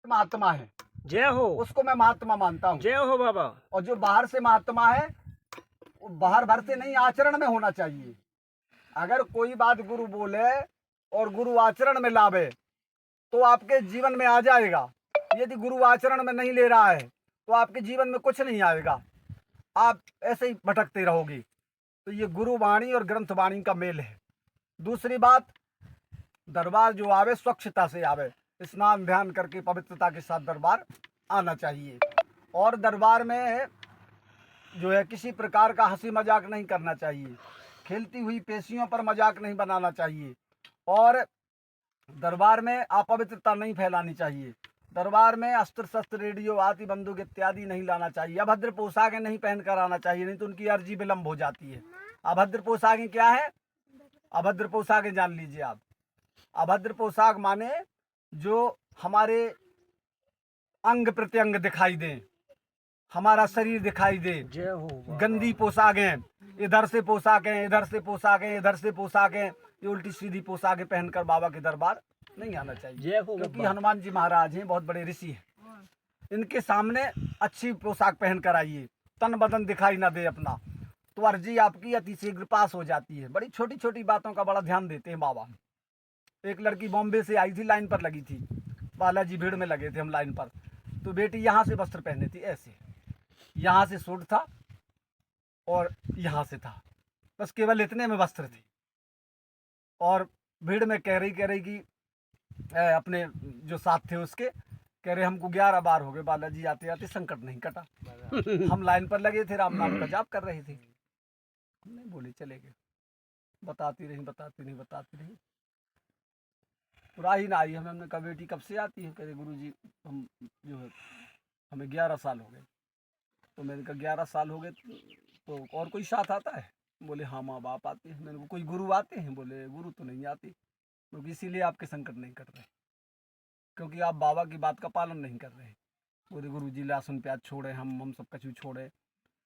अंतरात्मा आत्मा है, जय हो, उसको मैं महात्मा मानता हूँ। जय हो बाबा। और जो बाहर से महात्मा है वो बाहर भर से नहीं, आचरण में होना चाहिए। अगर कोई बात गुरु बोले और गुरु आचरण में लावे तो आपके जीवन में आ जाएगा। यदि गुरु आचरण में नहीं ले रहा है तो आपके जीवन में कुछ नहीं आएगा, आप ऐसे ही भटकते रहोगे। तो ये गुरु वाणी और ग्रंथ वाणी का मेल है। दूसरी बात, दरबार जो आवे स्वच्छता से आवे, स्नान ध्यान करके पवित्रता के साथ दरबार आना चाहिए। और दरबार में जो है किसी प्रकार का हंसी मजाक नहीं करना चाहिए, खेलती हुई पेशियों पर मजाक नहीं बनाना चाहिए, और दरबार में अपवित्रता नहीं फैलानी चाहिए। दरबार में अस्त्र शस्त्र रेडियो आदि बंदूक इत्यादि नहीं लाना चाहिए। अभद्र पोशाकें नहीं पहन कर आना चाहिए, नहीं तो उनकी अर्जी विलम्ब हो जाती है। अभद्र पोशाकें क्या है? अभद्र पोशाकें जान लीजिए आप। अभद्र पोशाक माने जो हमारे अंग प्रत्यंग दिखाई दें, हमारा शरीर दिखाई दे। जय हो बाबा। गंदी पोशाकें, इधर से पोशाकें, इधर से पोशाकें, इधर से पोशाकें, ये उल्टी सीधी पोशाकें पहनकर बाबा के दरबार नहीं आना चाहिए। जय हो क्योंकि बाबा। हनुमान जी महाराज हैं, बहुत बड़े ऋषि हैं। इनके सामने अच्छी पोशाक पहन कर आइए, तन बदन दिखाई ना दे अपना, तो अर्जी आपकी अति शीघ्र पास हो जाती है। बड़ी छोटी छोटी बातों का बड़ा ध्यान देते हैं बाबा। एक लड़की बॉम्बे से आई थी, लाइन पर लगी थी, बालाजी भीड़ में लगे थे हम लाइन पर। तो बेटी यहाँ से वस्त्र पहने थी, ऐसे यहाँ से सूट था और यहाँ से था, बस केवल इतने में वस्त्र थे। और भीड़ में कह रही कि अपने जो साथ थे उसके, कह रहे हमको 11 बार हो गए बालाजी आते आते, संकट नहीं कटा। हम लाइन पर लगे थे, राम नाम का जाप कर रहे थे। नहीं बोले, चले गए। बताती रही। राही ना आई। हमने कहा बेटी कब से आती है? कह रहे गुरुजी हम जो है हमें 11 साल हो गए। तो मैंने कहा 11 साल हो गए तो और कोई साथ आता है? बोले हाँ माँ बाप आते हैं। मैंने कहा कोई गुरु आते हैं? बोले गुरु तो नहीं आते, क्योंकि इसीलिए आपके संकट नहीं कट रहे, क्योंकि आप बाबा की बात का पालन नहीं कर रहे। बोले गुरु जी लहसुन प्याज छोड़े, हम सब कछु छोड़े,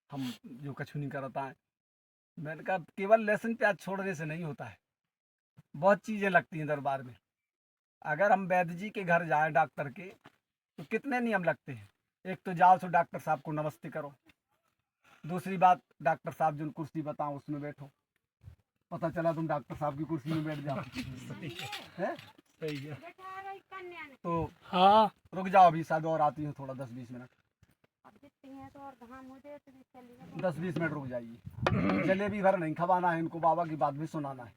हम जो कछु नहीं करता है। मैंने कहा केवल लहसुन प्याज छोड़ने से नहीं होता है, बहुत चीज़ें लगती हैं दरबार में। अगर हम वैद्य जी के घर जाएं डॉक्टर के, तो कितने नियम लगते हैं। एक तो जाओ तो डॉक्टर साहब को नमस्ते करो। दूसरी बात, डॉक्टर साहब जो कुर्सी बताओ उसमें बैठो। पता चला तुम डॉक्टर साहब की कुर्सी में बैठ जाओ, है सही है। तो हाँ, रुक जाओ, अभी शायद और आती हूँ, थोड़ा 10-20 मिनट, 10-20 मिनट रुक जाइए। जलेबी भर नहीं खवाना है इनको, बाबा की बात भी सुनाना है,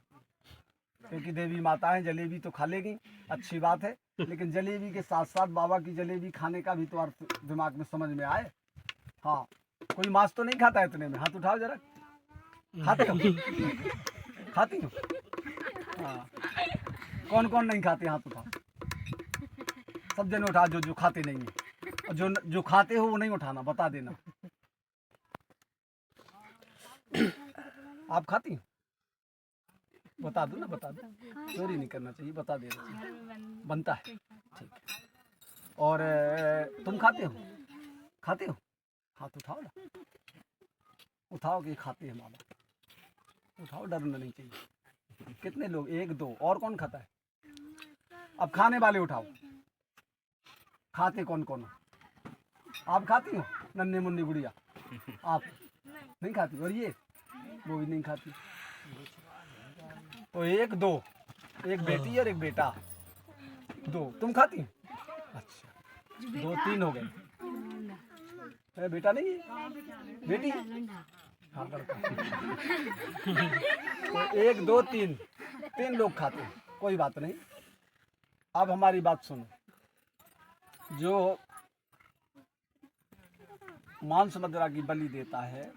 क्योंकि देवी माता है, जलेबी तो खा लेगी, अच्छी बात है, लेकिन जलेबी के साथ साथ बाबा की जलेबी खाने का भी तो अर्थ दिमाग में समझ में आए। हाँ, कोई मांस तो नहीं खाता है इतने में? हाथ उठाओ जरा। खाते हो? खाती हो? हाँ, कौन कौन नहीं खाते? हाथ उठाओ। सब जने उठा जो खाते नहीं है, और जो खाते हो वो नहीं उठाना, बता देना। आप खाती हो? बता दो ना, बता दो, चोरी नहीं करना चाहिए, बता देना चाहिए, बनता है। ठीक है। और तुम खाते हो? खाते हो? हाथ उठाओ ना, उठाओ कि खाते हैं बाबा, उठाओ, डरना नहीं चाहिए। कितने लोग? 1-2, और कौन खाता है? अब खाने वाले उठाओ। खाते कौन कौन हो? आप खाती हो? नन्हे मुन्नी गुड़िया आप नहीं खाती? और ये वो भी नहीं खाती। तो 1-2, एक बेटी और एक बेटा, 2। तुम खाती हो? अच्छा, 2-3 हो गए। बेटा नहीं है, बेटी है? हाँ, लड़का। तो 1-2-3 लोग खाते हैं, कोई बात नहीं। अब हमारी बात सुनो। जो मांस मदिरा की बलि देता है,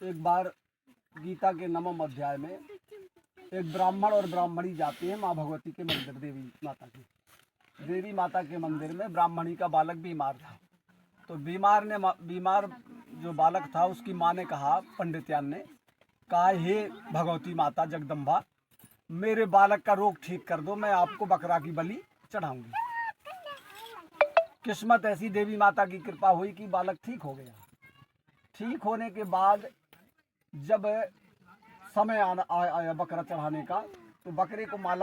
एक बार गीता के 9वें अध्याय में एक ब्राह्मण और ब्राह्मणी जाते हैं माँ भगवती के मंदिर, देवी माता के मंदिर में। ब्राह्मणी का बालक बीमार था, तो बीमार जो बालक था उसकी माँ ने कहा, पंडित्यान ने कहा, हे भगवती माता जगदम्बा, मेरे बालक का रोग ठीक कर दो, मैं आपको बकरा की बलि चढ़ाऊंगी। किस्मत ऐसी, देवी माता की कृपा हुई कि बालक ठीक हो गया। ठीक होने के बाद जब समय आया बकरा चढ़ाने का, तो बकरे को माला